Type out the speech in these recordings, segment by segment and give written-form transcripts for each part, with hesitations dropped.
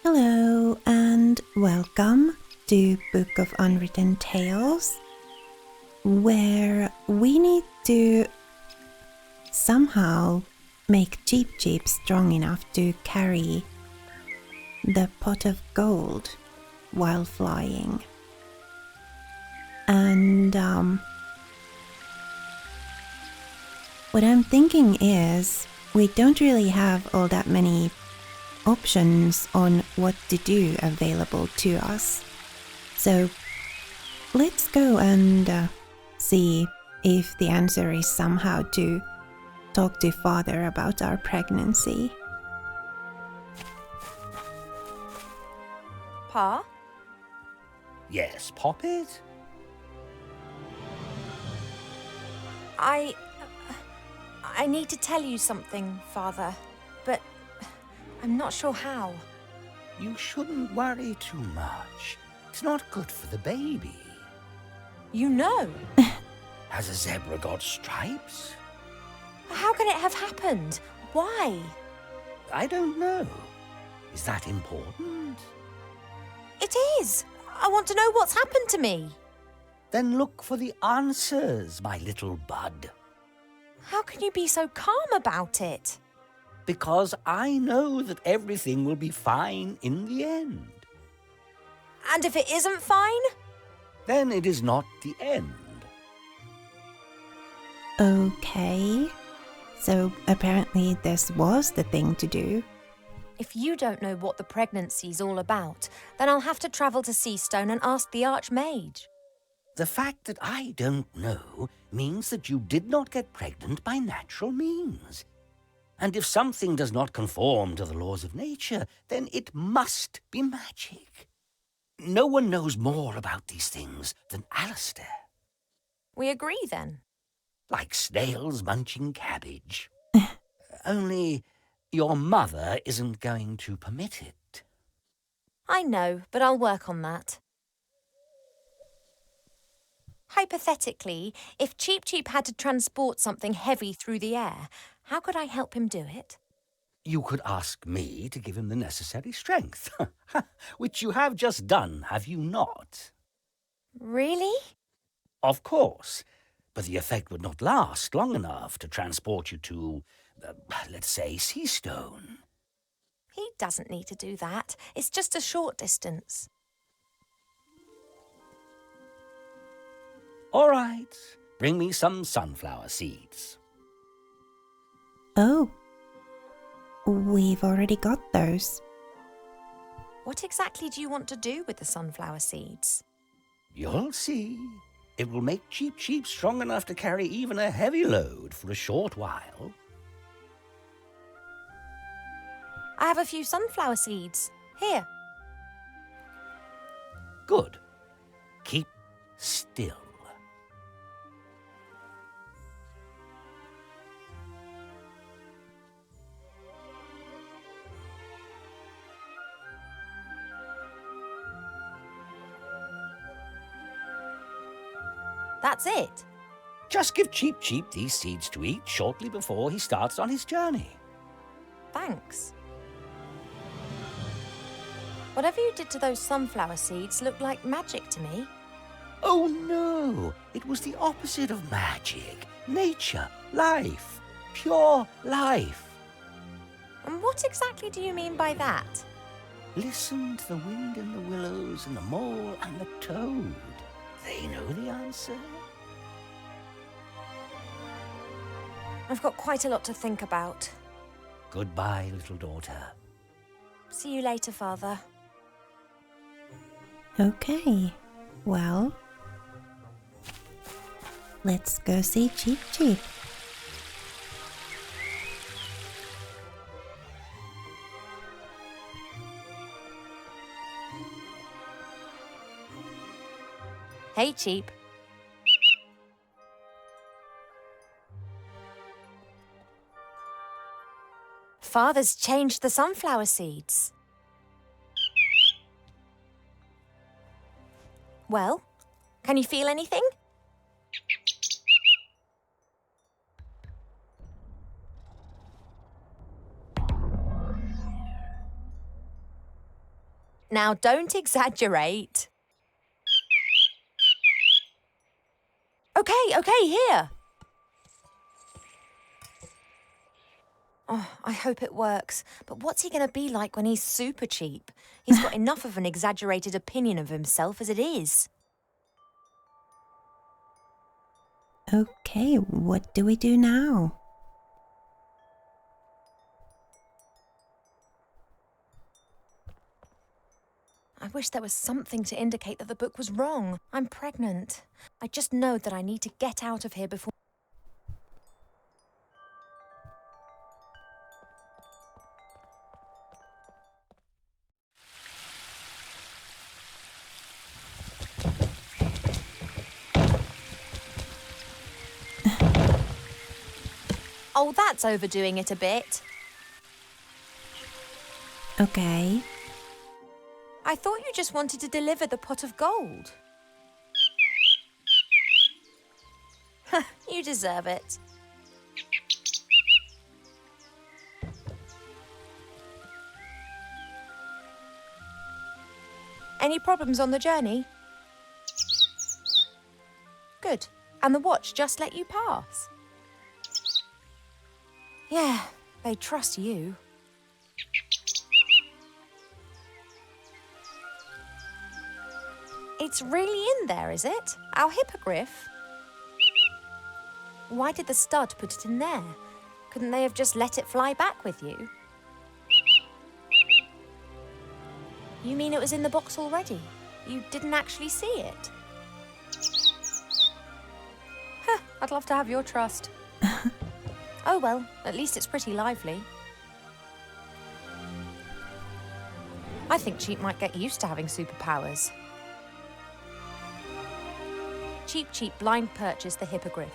Hello and welcome to Book of Unwritten Tales, where we need to somehow make Cheep Cheep strong enough to carry the pot of gold while flying. And what I'm thinking is we don't really have all that many options on what to do available to us. So let's go and see if the answer is somehow to talk to Father about our pregnancy. Pa? Yes, Poppet? I need to tell you something, Father, but I'm not sure how. You shouldn't worry too much. It's not good for the baby. You know? Has a zebra got stripes? How can it have happened? Why? I don't know. Is that important? It is! I want to know what's happened to me. Then look for the answers, my little bud. How can you be so calm about it? Because I know that everything will be fine in the end. And if it isn't fine? Then it is not the end. Okay, so apparently this was the thing to do. If you don't know what the pregnancy's all about, then I'll have to travel to Seastone and ask the Archmage. The fact that I don't know means that you did not get pregnant by natural means. And if something does not conform to the laws of nature, then it must be magic. No one knows more about these things than Alistair. We agree then. Like snails munching cabbage. Only your mother isn't going to permit it. I know, but I'll work on that. Hypothetically, if Cheep Cheep had to transport something heavy through the air, how could I help him do it? You could ask me to give him the necessary strength, which you have just done, have you not? Really? Of course, but the effect would not last long enough to transport you to, let's say, Seastone. He doesn't need to do that. It's just a short distance. All right, bring me some sunflower seeds. Oh, we've already got those. What exactly do you want to do with the sunflower seeds? You'll see. It will make Cheep Cheep strong enough to carry even a heavy load for a short while. I have a few sunflower seeds. Here. Good. Keep still. That's it. Just give Cheep Cheep these seeds to eat shortly before he starts on his journey. Thanks. Whatever you did to those sunflower seeds looked like magic to me. Oh no, it was the opposite of magic. Nature, life, pure life. And what exactly do you mean by that? Listen to the wind in the willows and the mole and the toad. They know the answer. I've got quite a lot to think about. Goodbye, little daughter. See you later, Father. Okay, well, let's go see Cheep Cheep. Hey, Cheep. Father's changed the sunflower seeds. Well, can you feel anything? Now, don't exaggerate. Okay, here. Oh, I hope it works. But what's he going to be like when he's super cheap? He's got enough of an exaggerated opinion of himself as it is. Okay, what do we do now? I wish there was something to indicate that the book was wrong. I'm pregnant. I just know that I need to get out of here before... Oh, that's overdoing it a bit. Okay. I thought you just wanted to deliver the pot of gold. You deserve it. Any problems on the journey? Good. And the watch just let you pass? Yeah, they trust you. It's really in there, is it? Our hippogriff? Why did the stud put it in there? Couldn't they have just let it fly back with you? You mean it was in the box already? You didn't actually see it? Huh, I'd love to have your trust. Oh well, at least it's pretty lively. I think Cheap might get used to having superpowers. Cheap blind purchased the hippogriff.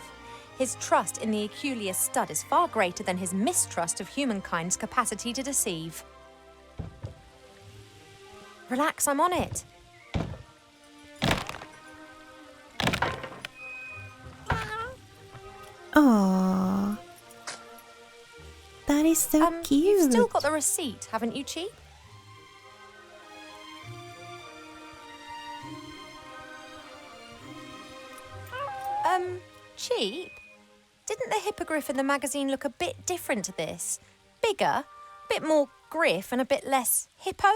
His trust in the Aculeus stud is far greater than his mistrust of humankind's capacity to deceive. Relax, I'm on it. Aww. That is so cute. You've still got the receipt, haven't you, Cheap? Cheap? Didn't the hippogriff in the magazine look a bit different to this? Bigger, a bit more griff and a bit less hippo?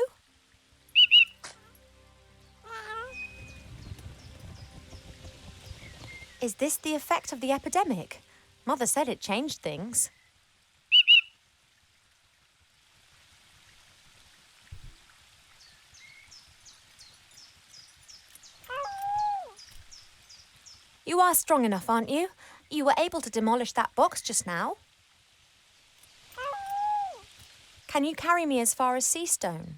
Is this the effect of the epidemic? Mother said it changed things. You are strong enough, aren't you? You were able to demolish that box just now. Can you carry me as far as Seastone?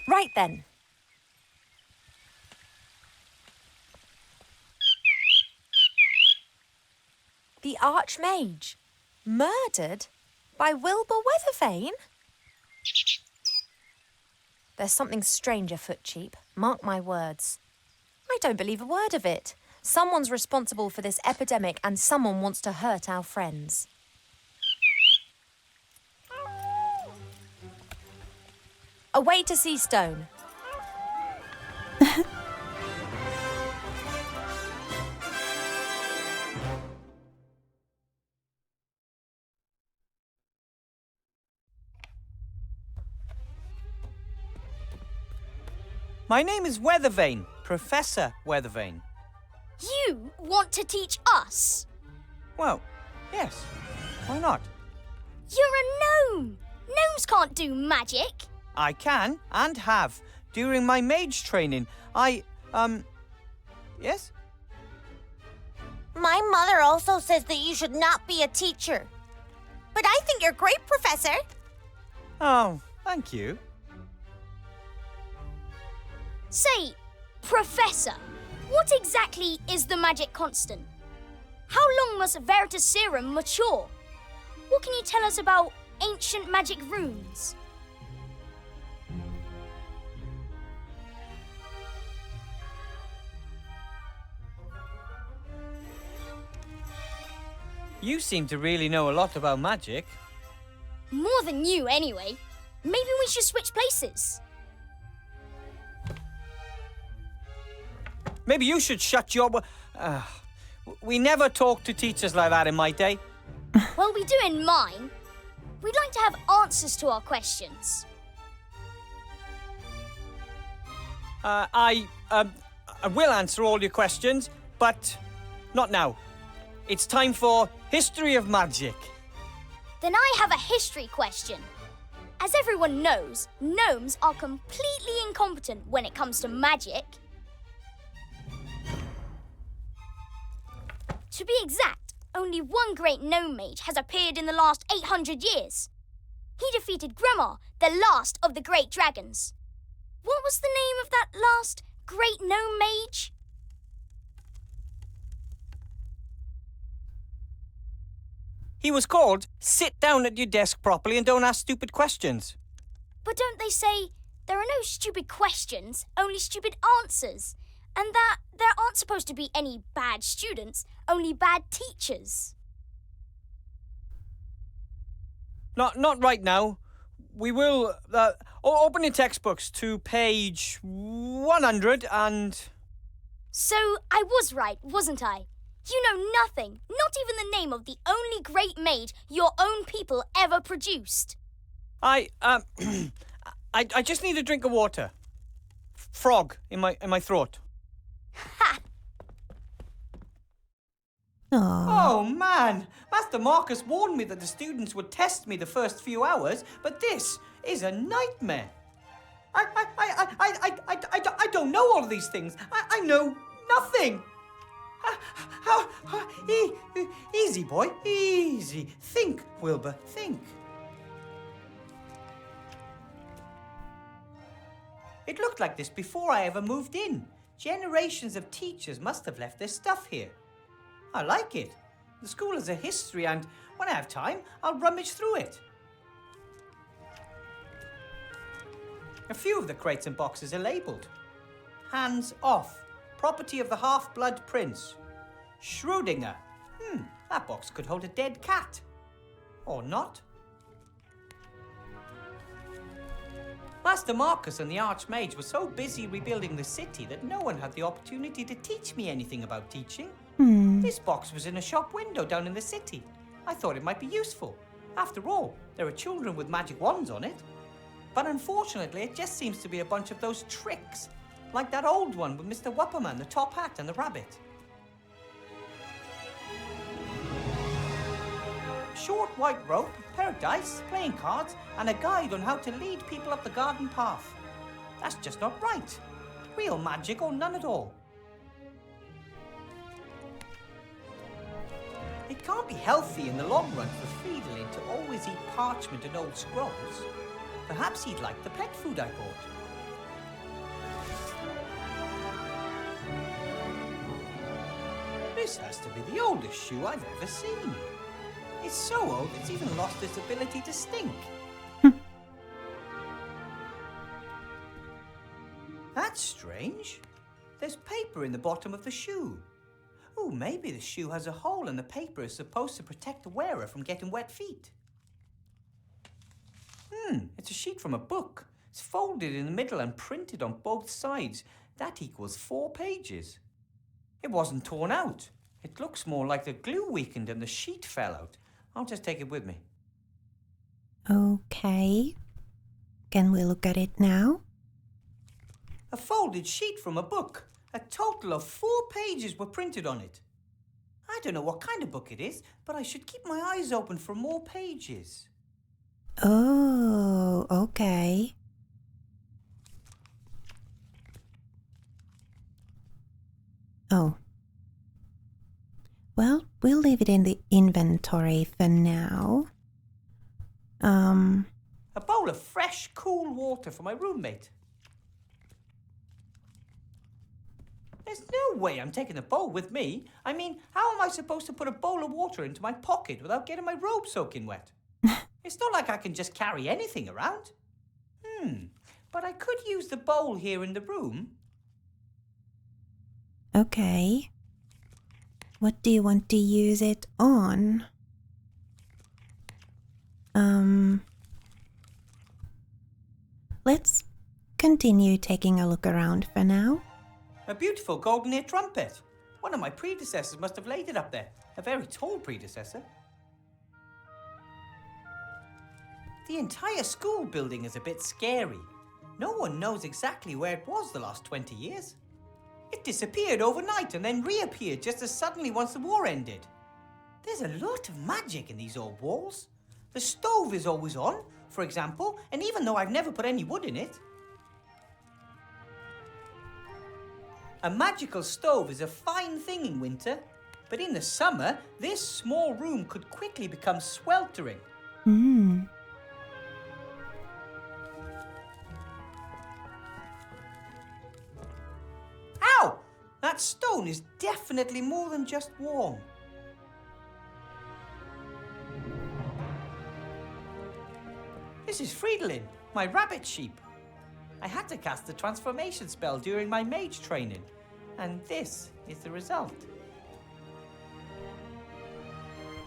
Right then. The Archmage, murdered by Wilbur Weathervane? There's something strange afoot, Cheap. Mark my words. I don't believe a word of it. Someone's responsible for this epidemic and someone wants to hurt our friends. Away to Seastone. My name is Weathervane, Professor Weathervane. You want to teach us? Well, yes. Why not? You're a gnome! Gnomes can't do magic! I can and have. During my mage training, yes? My mother also says that you should not be a teacher. But I think you're great, Professor. Oh, thank you. Say, Professor, what exactly is the magic constant? How long must Veritaserum mature? What can you tell us about ancient magic runes? You seem to really know a lot about magic. More than you, anyway. Maybe we should switch places. maybe you should shut your... we never talked to teachers like that in my day. Well, we do in mine. We'd like to have answers to our questions. I will answer all your questions, but not now. It's time for History of Magic. Then I have a history question. As everyone knows, gnomes are completely incompetent when it comes to magic. To be exact, only one great gnome mage has appeared in the last 800 years. He defeated Grandma, the last of the great dragons. What was the name of that last great gnome mage? He was called Sit Down at Your Desk Properly and Don't Ask Stupid Questions. But don't they say there are no stupid questions, only stupid answers? And that there aren't supposed to be any bad students, only bad teachers? Not right now. We will... open your textbooks to page 100 and... So I was right, wasn't I? You know nothing, not even the name of the only great maid your own people ever produced. I just need a drink of water. Frog in my throat. Ha! Aww. Oh, man! Master Marcus warned me that the students would test me the first few hours, but this is a nightmare. I don't know all of these things. I know nothing. Easy, boy, easy. Think, Wilbur, think. It looked like this before I ever moved in. Generations of teachers must have left their stuff here. I like it. The school has a history, and when I have time, I'll rummage through it. A few of the crates and boxes are labelled. Hands off. Property of the half-blood prince. Schrödinger. That box could hold a dead cat. Or not. Master Marcus and the Archmage were so busy rebuilding the city that no one had the opportunity to teach me anything about teaching. This box was in a shop window down in the city. I thought it might be useful. After all, there are children with magic wands on it. But unfortunately, it just seems to be a bunch of those tricks. Like that old one with Mr. Wupperman, the top hat and the rabbit. Short white rope, a pair of dice, playing cards, and a guide on how to lead people up the garden path. That's just not right. Real magic or none at all. It can't be healthy in the long run for Friedlin to always eat parchment and old scrolls. Perhaps he'd like the pet food I bought. This has to be the oldest shoe I've ever seen. It's so old it's even lost its ability to stink. That's strange. There's paper in the bottom of the shoe. Oh, maybe the shoe has a hole and the paper is supposed to protect the wearer from getting wet feet. It's a sheet from a book. It's folded in the middle and printed on both sides. That equals 4 pages. It wasn't torn out. It looks more like the glue weakened and the sheet fell out. I'll just take it with me. Okay. Can we look at it now? A folded sheet from a book. A total of 4 pages were printed on it. I don't know what kind of book it is, but I should keep my eyes open for more pages. Oh, okay. Oh. Well, we'll leave it in the inventory for now. A bowl of fresh, cool water for my roommate. There's no way I'm taking the bowl with me. I mean, how am I supposed to put a bowl of water into my pocket without getting my robe soaking wet? It's not like I can just carry anything around. But I could use the bowl here in the room. Okay. What do you want to use it on? Let's continue taking a look around for now. A beautiful golden-eared trumpet. One of my predecessors must have laid it up there. A very tall predecessor. The entire school building is a bit scary. No one knows exactly where it was the last 20 years. It disappeared overnight and then reappeared just as suddenly once the war ended. There's a lot of magic in these old walls. The stove is always on, for example, and even though I've never put any wood in it. A magical stove is a fine thing in winter, but in the summer, this small room could quickly become sweltering. Ow! That stone is definitely more than just warm. This is Fridolin, my rabbit sheep. I had to cast the transformation spell during my mage training, and this is the result.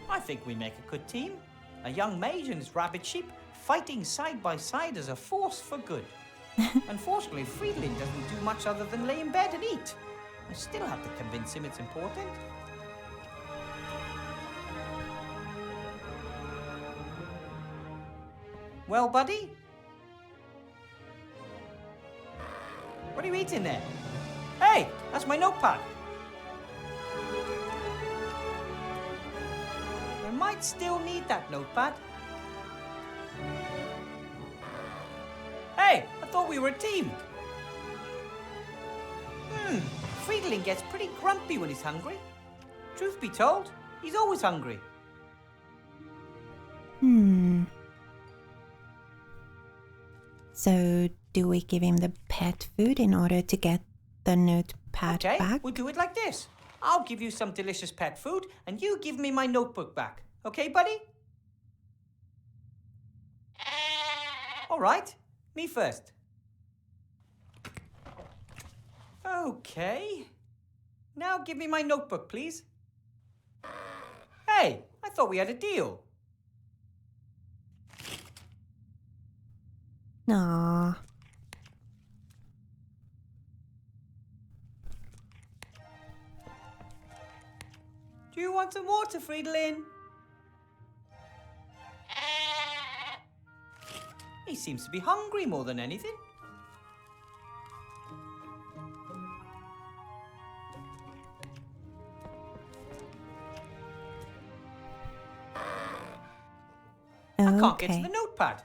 I think we make a good team. A young mage and his rabbit sheep fighting side by side as a force for good. Unfortunately, Fridolin doesn't do much other than lay in bed and eat. I still have to convince him it's important. Well, buddy? What are you eating there? Hey, that's my notepad. I might still need that notepad. Hey, I thought we were a team. Fridolin gets pretty grumpy when he's hungry. Truth be told, he's always hungry. So, do we give him the pet food in order to get the notepad Okay, back? we'll do it like this. I'll give you some delicious pet food, and you give me my notebook back. Okay, buddy? All right, me first. Okay. Now give me my notebook, please. Hey, I thought we had a deal. Aww. Do you want some water, Fridolin? He seems to be hungry more than anything. I can't get to the notepad.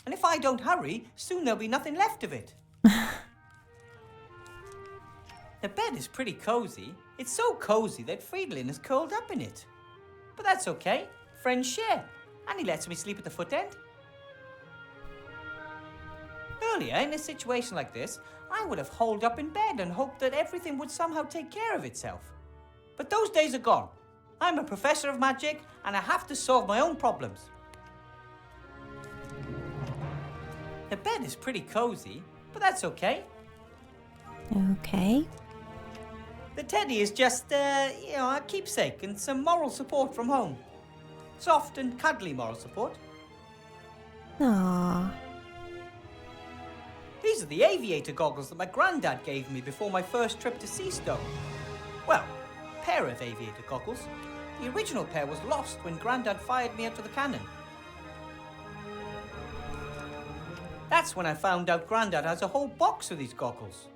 And if I don't hurry, soon there'll be nothing left of it. The bed is pretty cozy. It's so cozy that Fridolin is curled up in it. But that's okay. Friends share. And he lets me sleep at the foot end. Earlier, in a situation like this, I would have holed up in bed and hoped that everything would somehow take care of itself. But those days are gone. I'm a professor of magic, and I have to solve my own problems. The bed is pretty cozy, but that's okay. Okay. The teddy is just, a keepsake and some moral support from home. Soft and cuddly moral support. Aww. These are the aviator goggles that my granddad gave me before my first trip to Seastone. Well, a pair of aviator goggles. The original pair was lost when Granddad fired me out of the cannon. That's when I found out Granddad has a whole box of these goggles.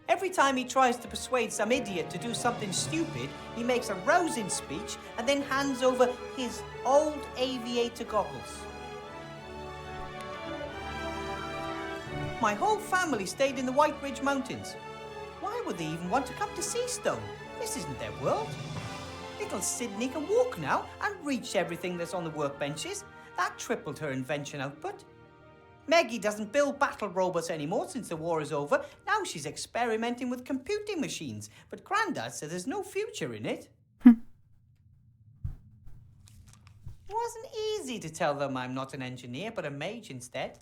Every time he tries to persuade some idiot to do something stupid, he makes a rousing speech and then hands over his old aviator goggles. My whole family stayed in the White Ridge Mountains. Why would they even want to come to Seastone? This isn't their world. Little Sydney can walk now and reach everything that's on the workbenches. That tripled her invention output. Maggie doesn't build battle robots anymore since the war is over. Now she's experimenting with computing machines, but Grandad says there's no future in it. It wasn't easy to tell them I'm not an engineer, but a mage instead.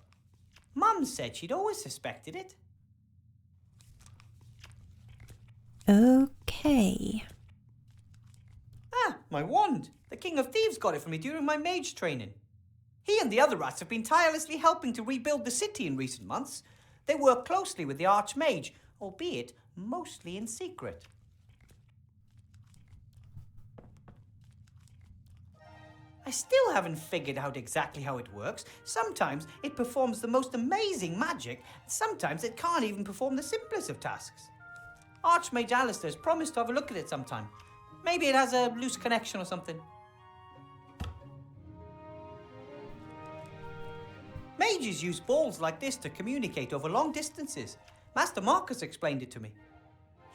Mum said she'd always suspected it. Okay. Ah, my wand. The King of Thieves got it for me during my mage training. He and the other rats have been tirelessly helping to rebuild the city in recent months. They work closely with the Archmage, albeit mostly in secret. I still haven't figured out exactly how it works. Sometimes it performs the most amazing magic, sometimes it can't even perform the simplest of tasks. Archmage Alistair's promised to have a look at it sometime. Maybe it has a loose connection or something. Mages use balls like this to communicate over long distances. Master Marcus explained it to me.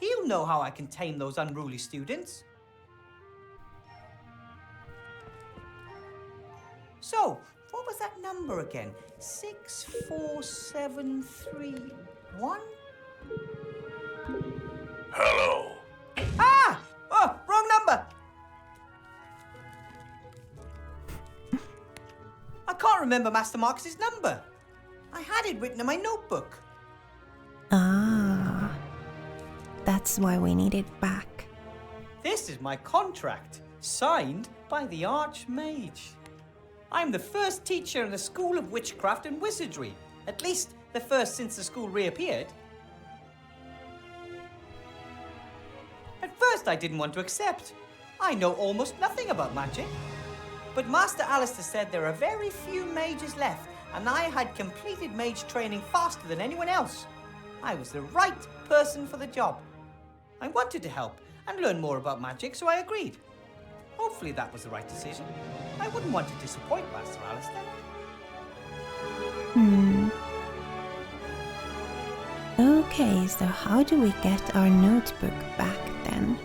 He'll know how I can tame those unruly students. So, what was that number again? 64731? Hello. Ah! Oh, wrong number! I can't remember Master Marcus's number. I had it written in my notebook. Ah, that's why we need it back. This is my contract, signed by the Archmage. I'm the first teacher in the School of Witchcraft and Wizardry. At least the first since the school reappeared. At first I didn't want to accept. I know almost nothing about magic. But Master Alistair said there are very few mages left, and I had completed mage training faster than anyone else. I was the right person for the job. I wanted to help and learn more about magic, so I agreed. Hopefully that was the right decision. I wouldn't want to disappoint Master Alistair. Okay, so how do we get our notebook back then?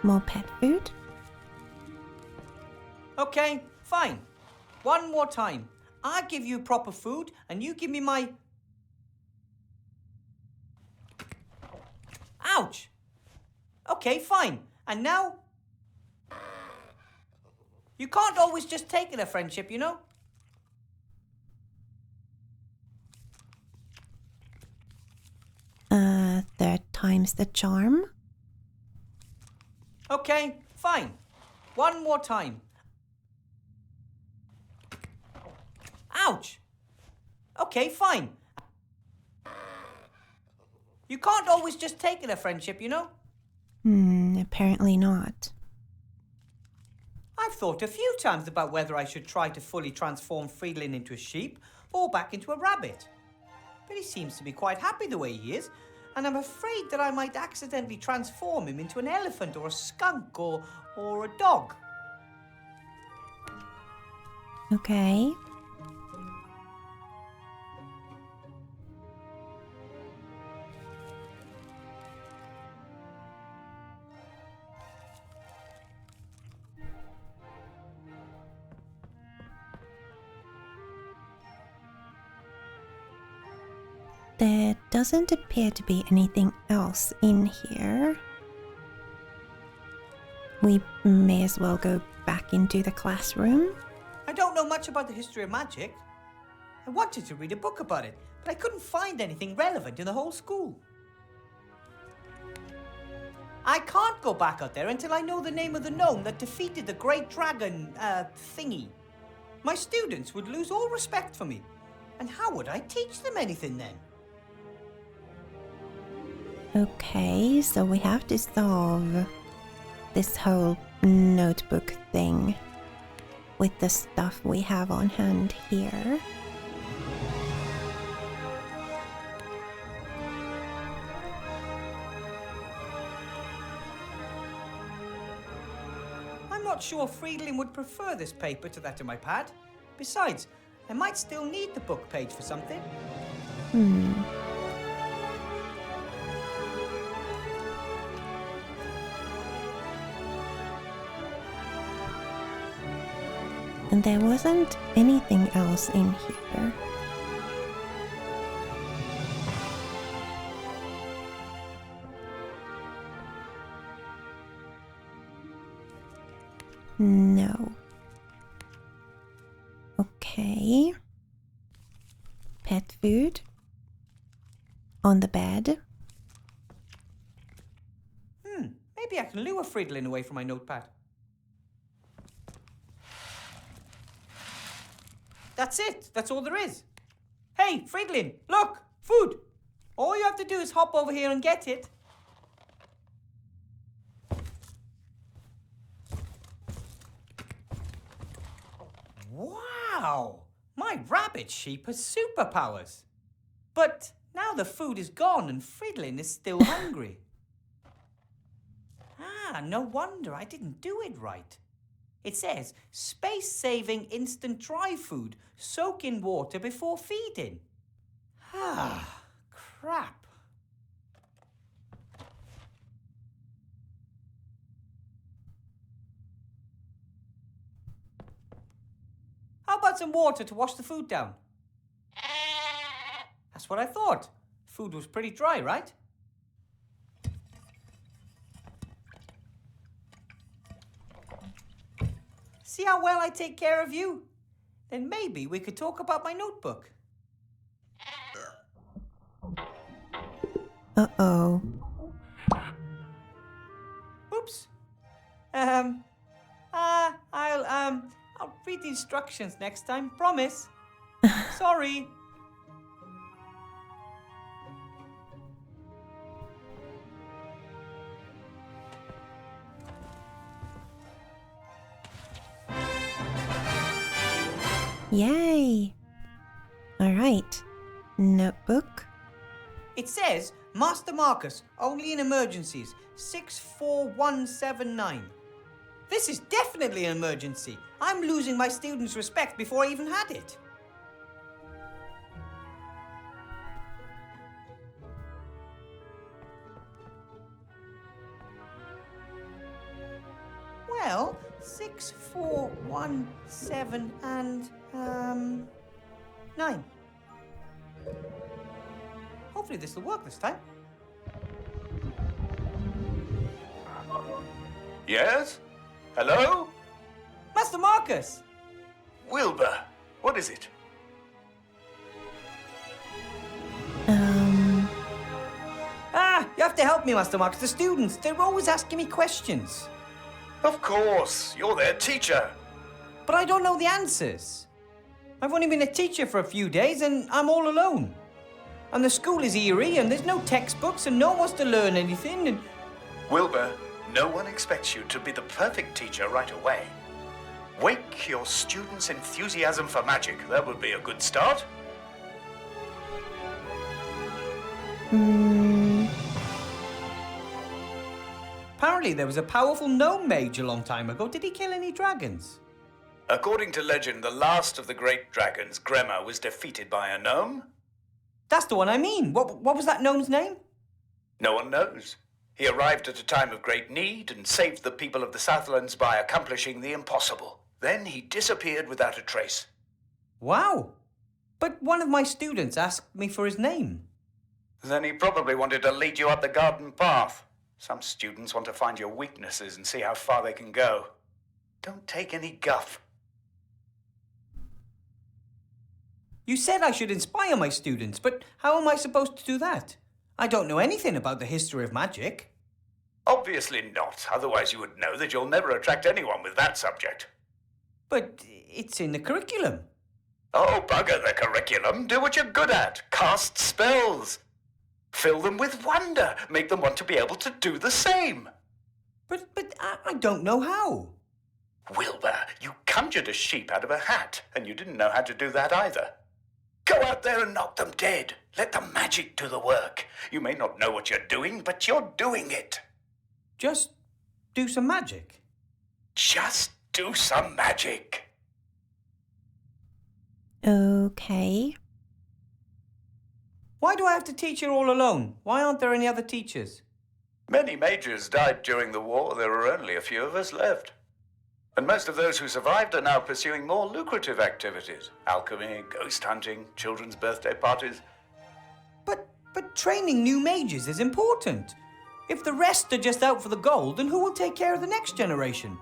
More pet food? Okay, fine. One more time. I give you proper food, and you give me my... Ouch! Okay, fine. And now... You can't always just take it a friendship, you know? Third time's the charm? Okay, fine. One more time. Ouch! Okay, fine. You can't always just take it a friendship, you know? Apparently not. I've thought a few times about whether I should try to fully transform Friedlin into a sheep or back into a rabbit. But he seems to be quite happy the way he is, and I'm afraid that I might accidentally transform him into an elephant or a skunk or a dog. Okay. There doesn't appear to be anything else in here. We may as well go back into the classroom. I don't know much about the history of magic. I wanted to read a book about it, but I couldn't find anything relevant in the whole school. I can't go back out there until I know the name of the gnome that defeated the great dragon, thingy. My students would lose all respect for me. And how would I teach them anything then? Okay, so we have to solve this whole notebook thing with the stuff we have on hand here. I'm not sure Friedlin would prefer this paper to that of my pad. Besides, I might still need the book page for something. And there wasn't anything else in here. No. Okay. Pet food. On the bed. Maybe I can lure Friedlin away from my notepad. That's it. That's all there is. Hey, Friedlin, look! Food! All you have to do is hop over here and get it. Wow! My rabbit sheep has superpowers. But now the food is gone and Friedlin is still hungry. Ah, no wonder I didn't do it right. It says, space-saving instant dry food. Soak in water before feeding. Ah, crap. How about some water to wash the food down? That's what I thought. Food was pretty dry, right? See how well I take care of you? Then maybe we could talk about my notebook. Uh-oh. Oops. I'll read the instructions next time, promise. Sorry. Yay! All right. Notebook. It says, Master Marcus, only in emergencies, 64179. This is definitely an emergency. I'm losing my students' respect before I even had it. Well, 64179 and 9. Hopefully this will work this time. Yes? Hello? Master Marcus! Wilbur, what is it? You have to help me, Master Marcus. The students, they're always asking me questions. Of course, you're their teacher. But I don't know the answers. I've only been a teacher for a few days and I'm all alone. And the school is eerie and there's no textbooks and no one wants to learn anything and... Wilbur, no one expects you to be the perfect teacher right away. Wake your students' enthusiasm for magic. That would be a good start. Apparently there was a powerful gnome mage a long time ago. Did he kill any dragons? According to legend, the last of the great dragons, Gremma, was defeated by a gnome. That's the one I mean. What was that gnome's name? No one knows. He arrived at a time of great need and saved the people of the Southlands by accomplishing the impossible. Then he disappeared without a trace. Wow. But one of my students asked me for his name. Then he probably wanted to lead you up the garden path. Some students want to find your weaknesses and see how far they can go. Don't take any guff. You said I should inspire my students, but how am I supposed to do that? I don't know anything about the history of magic. Obviously not, otherwise you would know that you'll never attract anyone with that subject. But it's in the curriculum. Oh, bugger the curriculum. Do what you're good at. Cast spells. Fill them with wonder. Make them want to be able to do the same. But I don't know how. Wilbur, you conjured a sheep out of a hat, and you didn't know how to do that either. Go out there and knock them dead. Let the magic do the work. You may not know what you're doing, but you're doing it. Just do some magic. Just do some magic. Okay. Why do I have to teach here all alone? Why aren't there any other teachers? Many mages died during the war. There are only a few of us left. And most of those who survived are now pursuing more lucrative activities. Alchemy, ghost hunting, children's birthday parties. But training new mages is important. If the rest are just out for the gold, then who will take care of the next generation?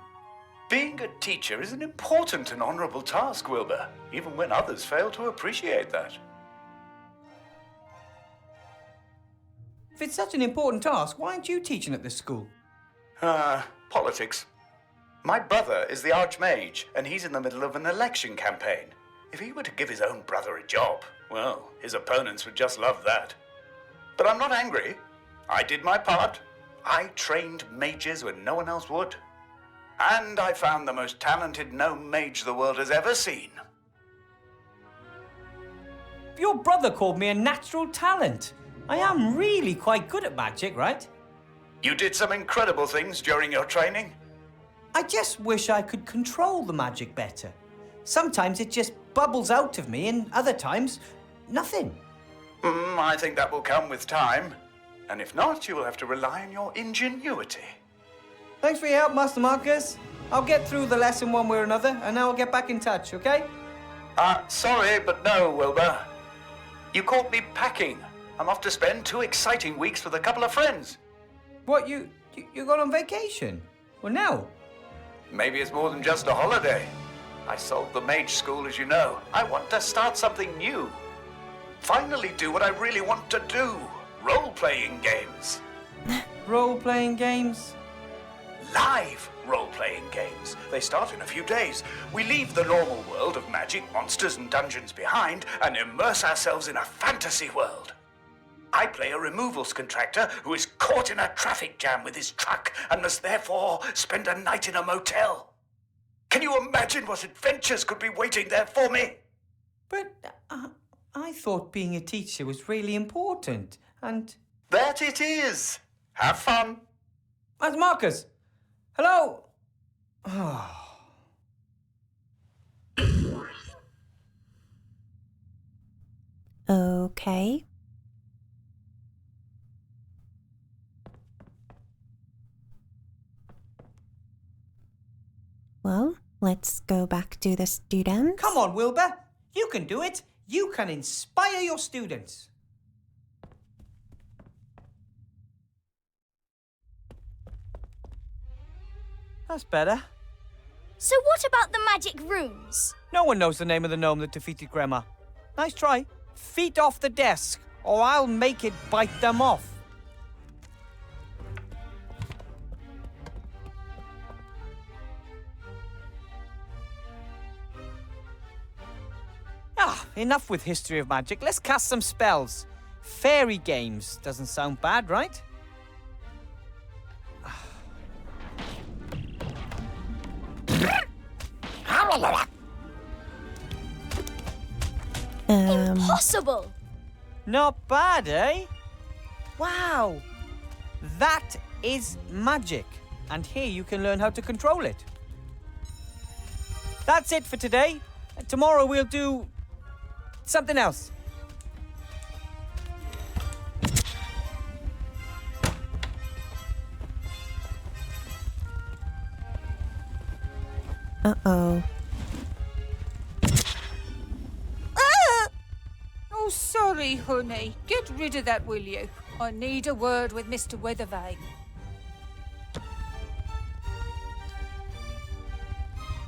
Being a teacher is an important and honorable task, Wilbur, even when others fail to appreciate that. If it's such an important task, why aren't you teaching at this school? Politics. My brother is the Archmage, and he's in the middle of an election campaign. If he were to give his own brother a job, well, his opponents would just love that. But I'm not angry. I did my part. I trained mages when no one else would. And I found the most talented gnome mage the world has ever seen. Your brother called me a natural talent. I am really quite good at magic, right? You did some incredible things during your training. I just wish I could control the magic better. Sometimes it just bubbles out of me, and other times, nothing. I think that will come with time. And if not, you will have to rely on your ingenuity. Thanks for your help, Master Marcus. I'll get through the lesson one way or another, and I'll get back in touch, okay? Sorry, but no, Wilbur. You caught me packing. I'm off to spend 2 exciting weeks with a couple of friends. What, you got on vacation? Well, now? Maybe it's more than just a holiday. I sold the mage school, as you know. I want to start something new. Finally do what I really want to do. Role-playing games. Role-playing games? Live role-playing games. They start in a few days. We leave the normal world of magic, monsters and dungeons behind and immerse ourselves in a fantasy world. I play a removals contractor who is caught in a traffic jam with his truck and must therefore spend a night in a motel. Can you imagine what adventures could be waiting there for me? But I thought being a teacher was really important, and... That it is. Have fun. Master Marcus! Hello? Okay. Well, let's go back to the students. Come on, Wilbur. You can do it. You can inspire your students. That's better. So what about the magic runes? No one knows the name of the gnome that defeated Grandma. Nice try. Feet off the desk, or I'll make it bite them off. Enough with history of magic. Let's cast some spells. Fairy games doesn't sound bad, right? Impossible! Not bad, eh? Wow! That is magic. And here you can learn how to control it. That's it for today. Tomorrow we'll do something else. Uh-oh. Oh, sorry, honey. Get rid of that, will you? I need a word with Mr. Weathervane.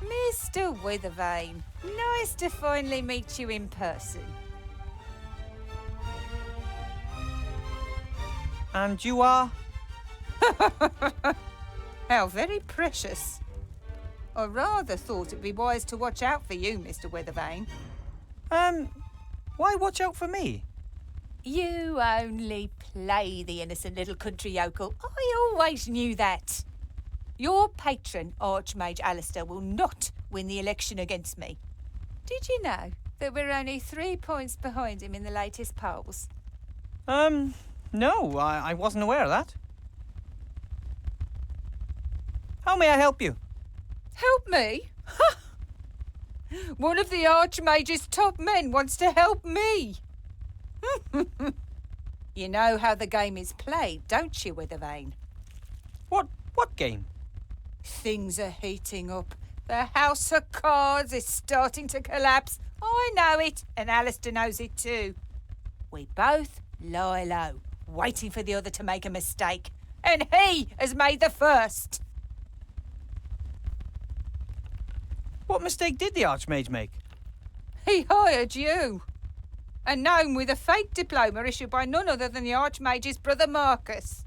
Mr. Weathervane, nice to finally meet you in person. And you are? How very precious. I rather thought it'd be wise to watch out for you, Mr. Weathervane. Why watch out for me? You only play the innocent little country yokel. I always knew that. Your patron, Archmage Alistair, will not win the election against me. Did you know that we're only 3 points behind him in the latest polls? No, I wasn't aware of that. How may I help you? Help me? One of the Archmage's top men wants to help me. You know how the game is played, don't you, Weathervane? What game? Things are heating up. The House of Cards is starting to collapse. I know it, and Alistair knows it too. We both lie low, waiting for the other to make a mistake. And he has made the first. What mistake did the Archmage make? He hired you. A gnome with a fake diploma issued by none other than the Archmage's brother Marcus.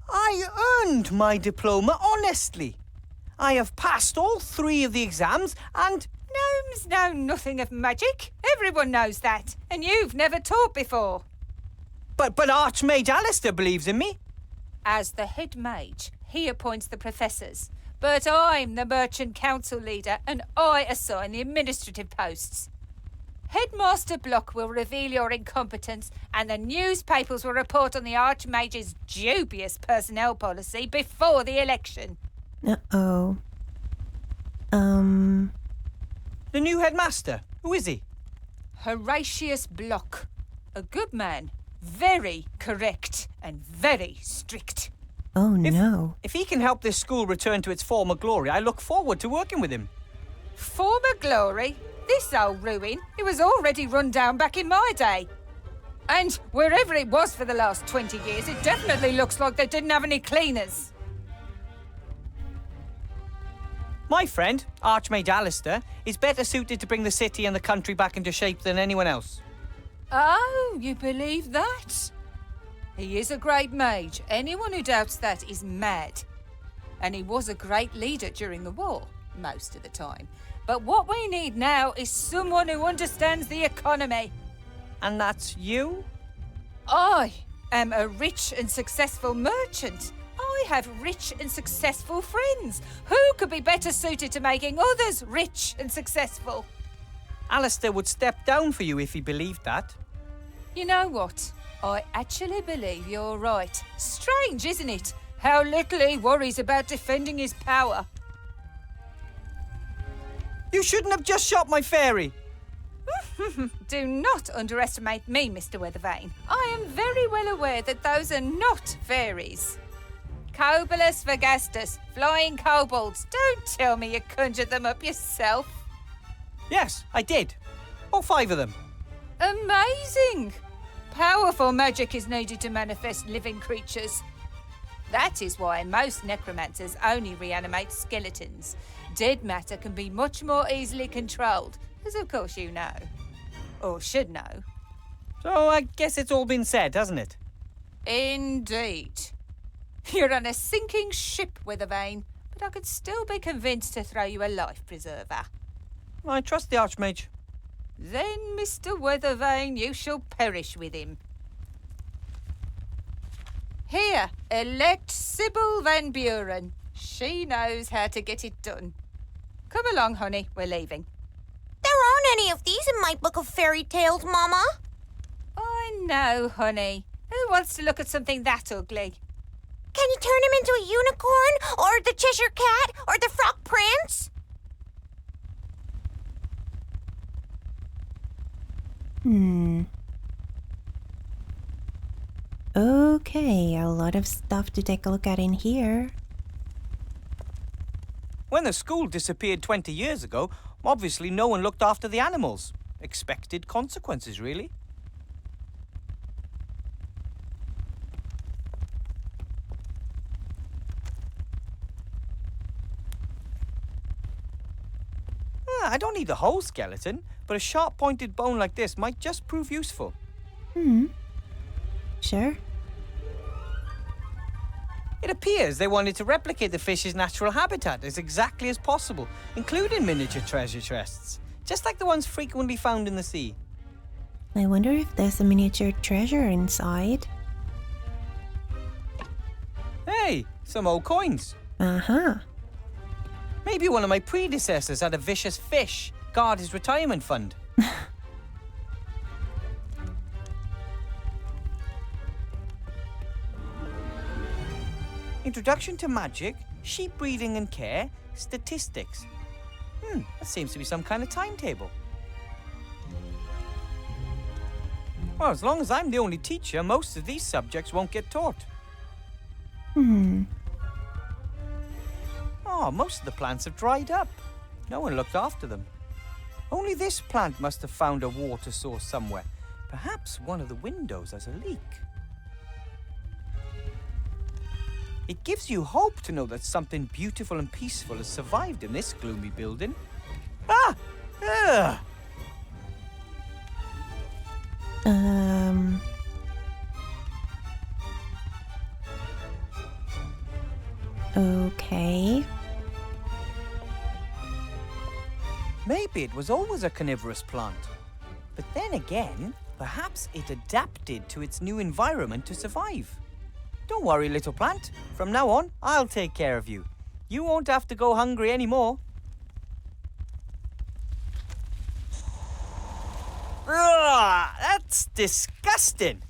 I earned my diploma honestly. I have passed all 3 of the exams and Gnomes know nothing of magic. Everyone knows that. And you've never taught before. But Archmage Alistair believes in me. As the head mage, he appoints the professors. But I'm the merchant council leader and I assign the administrative posts. Headmaster Block will reveal your incompetence and the newspapers will report on the Archmage's dubious personnel policy before the election. Uh-oh. The new headmaster. Who is he? Horatius Block. A good man. Very correct and very strict. Oh, no. If he can help this school return to its former glory, I look forward to working with him. Former glory? This old ruin, it was already run down back in my day. And wherever it was for the last 20 years, it definitely looks like they didn't have any cleaners. My friend, Archmage Alistair, is better suited to bring the city and the country back into shape than anyone else. Oh, you believe that? He is a great mage. Anyone who doubts that is mad. And he was a great leader during the war, most of the time. But what we need now is someone who understands the economy. And that's you? I am a rich and successful merchant. I have rich and successful friends. Who could be better suited to making others rich and successful? Alistair would step down for you if he believed that. You know what? I actually believe you're right. Strange, isn't it? How little he worries about defending his power. You shouldn't have just shot my fairy. Do not underestimate me, Mr. Weathervane. I am very well aware that those are not fairies. Cobolus Vagastus, flying kobolds. Don't tell me you conjured them up yourself. Yes, I did. All 5 of them. Amazing! Powerful magic is needed to manifest living creatures. That is why most necromancers only reanimate skeletons. Dead matter can be much more easily controlled, as of course you know. Or should know. So I guess it's all been said, hasn't it? Indeed. You're on a sinking ship, Weathervane, but I could still be convinced to throw you a life preserver. I trust the Archmage. Then, Mr. Weathervane, you shall perish with him. Here, elect Sybil Van Buren. She knows how to get it done. Come along, honey, we're leaving. There aren't any of these in my book of fairy tales, Mama. I know, honey. Who wants to look at something that ugly? Can you turn him into a unicorn, or the Cheshire Cat, or the Frog Prince? Okay, a lot of stuff to take a look at in here. When the school disappeared 20 years ago, obviously no one looked after the animals. Expected consequences, really. I don't need the whole skeleton, but a sharp-pointed bone like this might just prove useful. Sure. It appears they wanted to replicate the fish's natural habitat as exactly as possible, including miniature treasure chests, just like the ones frequently found in the sea. I wonder if there's a miniature treasure inside. Hey, some old coins. Uh-huh. Maybe one of my predecessors had a vicious fish guard his retirement fund. Introduction to magic, sheep breeding and care, statistics. That seems to be some kind of timetable. Well, as long as I'm the only teacher, most of these subjects won't get taught. Oh, most of the plants have dried up. No one looked after them. Only this plant must have found a water source somewhere. Perhaps one of the windows has a leak. It gives you hope to know that something beautiful and peaceful has survived in this gloomy building. Ah! Ugh! Okay. Maybe it was always a carnivorous plant. But then again, perhaps it adapted to its new environment to survive. Don't worry, little plant. From now on, I'll take care of you. You won't have to go hungry anymore. Ugh, that's disgusting.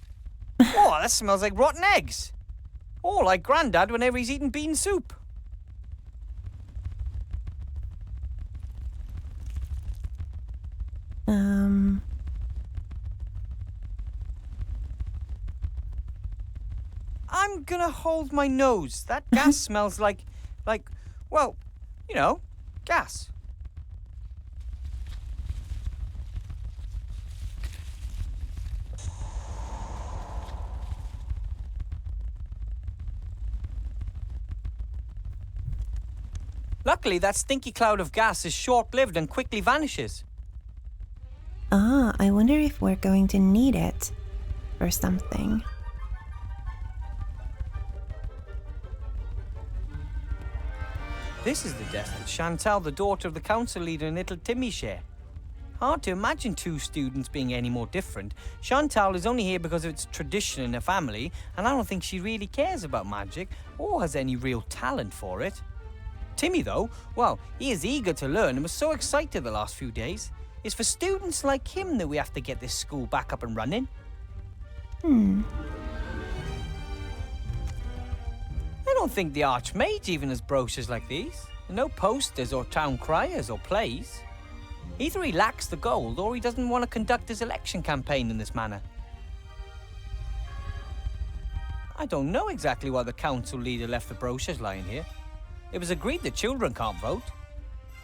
Oh, that smells like rotten eggs. Oh, like Grandad whenever he's eating bean soup. I'm gonna hold my nose. That gas smells like, well, you know, gas. Luckily, that stinky cloud of gas is short-lived and quickly vanishes. Ah, I wonder if we're going to need it for something. This is the desk that Chantal, the daughter of the council leader, and little Timmy share. Hard to imagine two students being any more different. Chantal is only here because of its tradition in her family, and I don't think she really cares about magic or has any real talent for it. Timmy, though, well, he is eager to learn and was so excited the last few days. It's for students like him that we have to get this school back up and running. I don't think the Archmage even has brochures like these. No posters or town criers or plays. Either he lacks the gold or he doesn't want to conduct his election campaign in this manner. I don't know exactly why the council leader left the brochures lying here. It was agreed that children can't vote.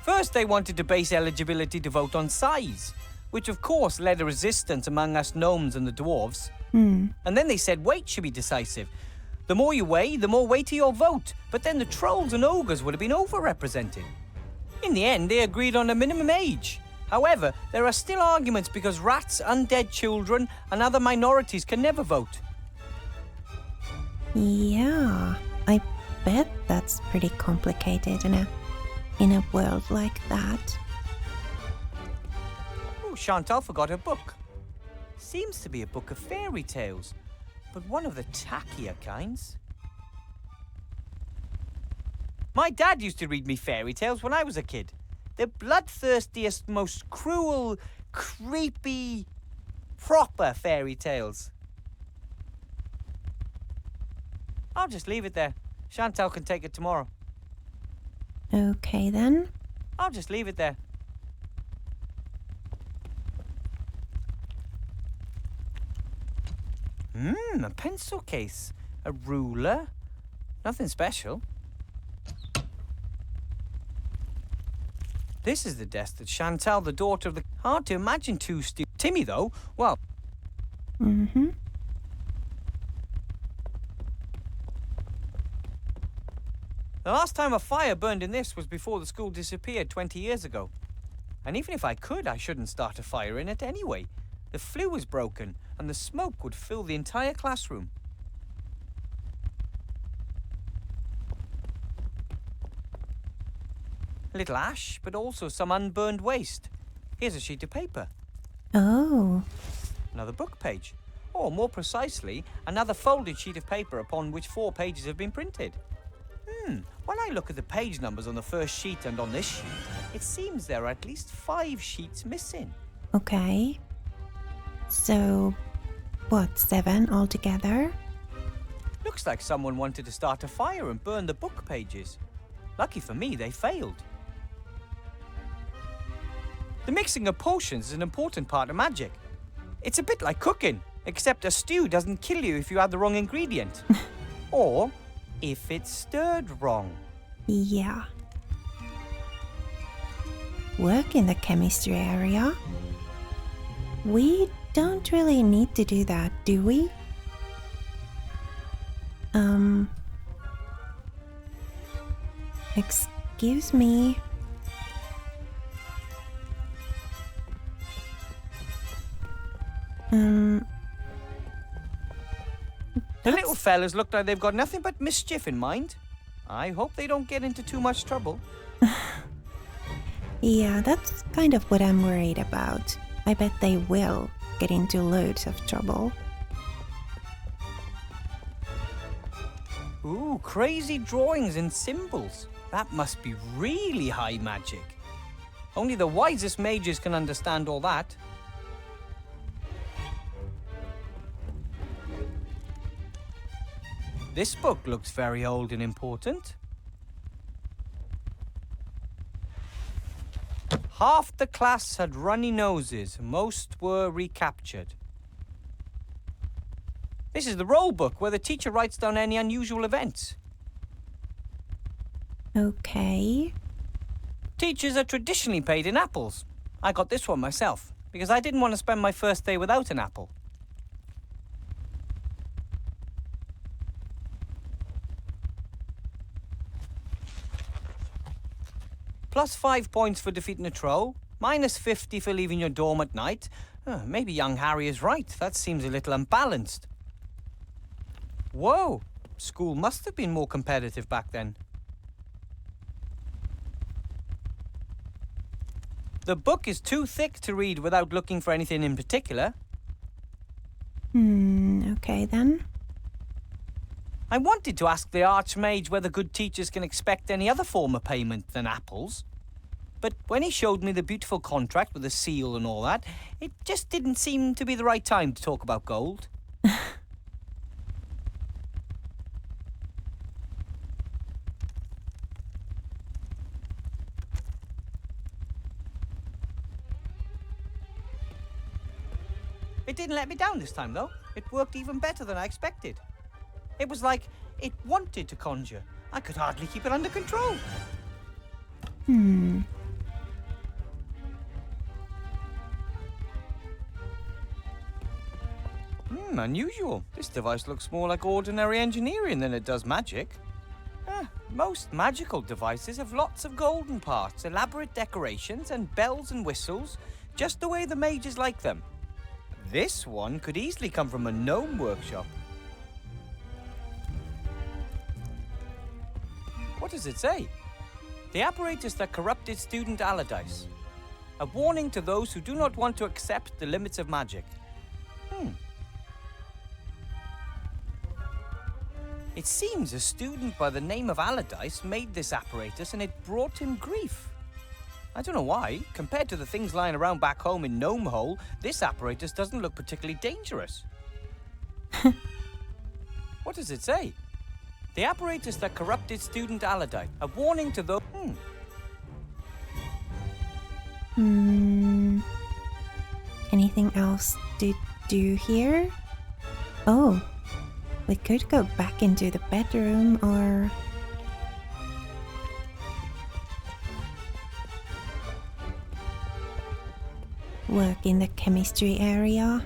First, they wanted to base eligibility to vote on size, which of course led to resistance among us gnomes and the dwarves. And then they said weight should be decisive. The more you weigh, the more weighty your vote. But then the trolls and ogres would have been overrepresented. In the end, they agreed on a minimum age. However, there are still arguments because rats, undead children, and other minorities can never vote. Yeah, I bet that's pretty complicated in a world like that. Oh, Chantal forgot her book. Seems to be a book of fairy tales, but one of the tackier kinds. My dad used to read me fairy tales when I was a kid. The bloodthirstiest, most cruel, creepy, proper fairy tales. I'll just leave it there. Chantal can take it tomorrow. Okay then. I'll just leave it there. A pencil case. A ruler. Nothing special. This is the desk that Chantal, the daughter of the... Hard to imagine two Timmy, though, well... The last time a fire burned in this was before the school disappeared 20 years ago. And even if I could, I shouldn't start a fire in it anyway. The flue was broken, and the smoke would fill the entire classroom. A little ash, but also some unburned waste. Here's a sheet of paper. Oh. Another book page. Or, more precisely, another folded sheet of paper upon which 4 pages have been printed. When I look at the page numbers on the first sheet and on this sheet, it seems there are at least 5 sheets missing. Okay. So, what, 7 altogether? Looks like someone wanted to start a fire and burn the book pages. Lucky for me, they failed. The mixing of potions is an important part of magic. It's a bit like cooking, except a stew doesn't kill you if you add the wrong ingredient. Or if it's stirred wrong. Yeah. Work in the chemistry area? We don't really need to do that, do we? Excuse me. The little fellas look like they've got nothing but mischief in mind. I hope they don't get into too much trouble. Yeah, that's kind of what I'm worried about. I bet they will get into loads of trouble. Ooh, crazy drawings and symbols. That must be really high magic. Only the wisest mages can understand all that. This book looks very old and important. Half the class had runny noses. Most were recaptured. This is the roll book where the teacher writes down any unusual events. Okay. Teachers are traditionally paid in apples. I got this one myself because I didn't want to spend my first day without an apple. Plus 5 points for defeating a troll. Minus 50 for leaving your dorm at night. Maybe young Harry is right. That seems a little unbalanced. Whoa! School must have been more competitive back then. The book is too thick to read without looking for anything in particular. Okay then. I wanted to ask the Archmage whether good teachers can expect any other form of payment than apples. But when he showed me the beautiful contract with the seal and all that, it just didn't seem to be the right time to talk about gold. It didn't let me down this time, though. It worked even better than I expected. It was like it wanted to conjure. I could hardly keep it under control. Unusual. This device looks more like ordinary engineering than it does magic. Most magical devices have lots of golden parts, elaborate decorations, and bells and whistles, just the way the mages like them. This one could easily come from a gnome workshop. What does it say? The apparatus that corrupted student Allardyce. A warning to those who do not want to accept the limits of magic. It seems a student by the name of Allardyce made this apparatus and it brought him grief. I don't know why. Compared to the things lying around back home in Gnome Hole, this apparatus doesn't look particularly dangerous. What does it say? The apparatus that corrupted student Allardyce. A warning to those... Anything else to do here? Oh, we could go back into the bedroom or... work in the chemistry area.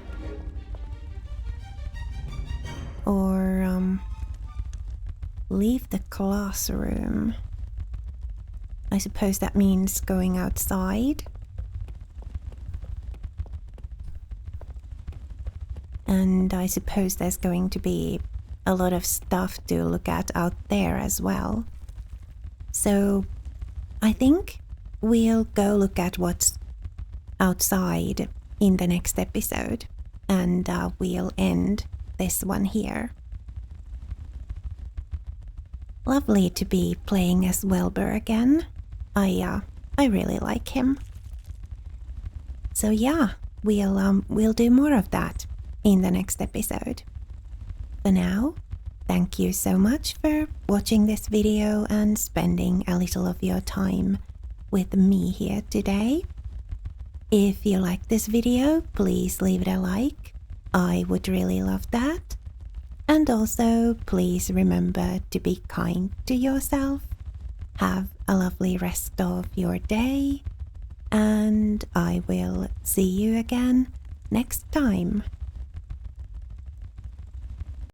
Or, leave the classroom. I suppose that means going outside. And I suppose there's going to be a lot of stuff to look at out there as well. So I think we'll go look at what's outside in the next episode, and we'll end this one here. Lovely to be playing as Wilbur again. I really like him. So yeah, we'll do more of that in the next episode. For now, thank you so much for watching this video and spending a little of your time with me here today. If you like this video, please leave it a like. I would really love that. And also, please remember to be kind to yourself. Have a lovely rest of your day. And I will see you again next time.